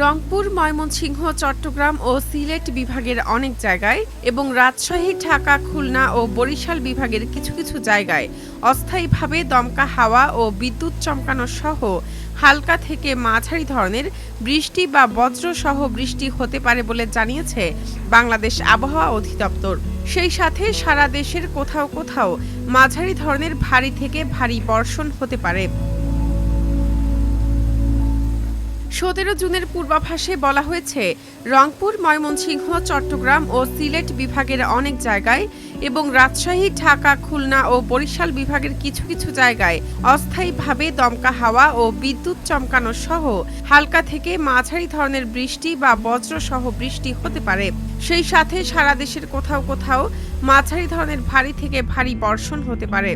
রংপুর, ময়মনসিংহ, চট্টগ্রাম ও সিলেট বিভাগের অনেক জায়গায় এবং রাজশাহী, ঢাকা, খুলনা ও বরিশাল বিভাগের কিছু কিছু জায়গায় অস্থায়ীভাবে দমকা হাওয়া ও বিদ্যুৎ চমকানো সহ হালকা থেকে মাঝারি ধরনের বৃষ্টি বা বজ্রসহ বৃষ্টি হতে পারে বলে জানিয়েছে বাংলাদেশ আবহাওয়া অধিদপ্তর। সেই সাথে সারা দেশের কোথাও কোথাও মাঝারি ধরনের ভারী থেকে ভারী বর্ষণ হতে পারে। ১৭ জুনের পূর্বাভাসে বলা হয়েছে, রংপুর, ময়মনসিংহ, চট্টগ্রাম ও সিলেট বিভাগের অনেক জায়গায় এবং রাজশাহী, ঢাকা, খুলনা ও বরিশাল বিভাগের কিছু কিছু জায়গায় অস্থায়ীভাবে দমকা হাওয়া ও বিদ্যুৎ চমকানো সহ হালকা থেকে মাঝারি ধরনের বৃষ্টি বা বজ্রসহ বৃষ্টি হতে পারে। সেই সাথে সারা দেশের কোথাও কোথাও মাঝারি ধরনের ভারী থেকে ভারী বর্ষণ হতে পারে।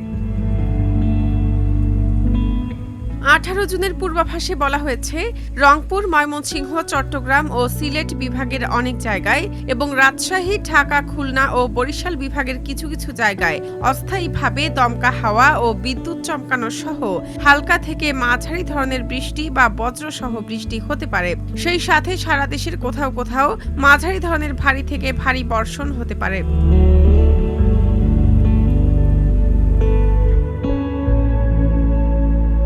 ১৮ জুনের পূর্বাভাসে বলা হয়েছে, রংপুর, ময়মনসিংহ, চট্টগ্রাম ও সিলেট বিভাগের অনেক জায়গায় এবং রাজশাহী, ঢাকা, খুলনা ও বরিশাল বিভাগের কিছু কিছু জায়গায় অস্থায়ীভাবে দমকা হাওয়া ও বিদ্যুৎ চমকানো সহ হালকা থেকে মাঝারি ধরনের বৃষ্টি বা বজ্রসহ বৃষ্টি হতে পারে। সেই সাথে সারা দেশের কোথাও কোথাও মাঝারি ধরনের ভারী থেকে ভারী বর্ষণ হতে পারে।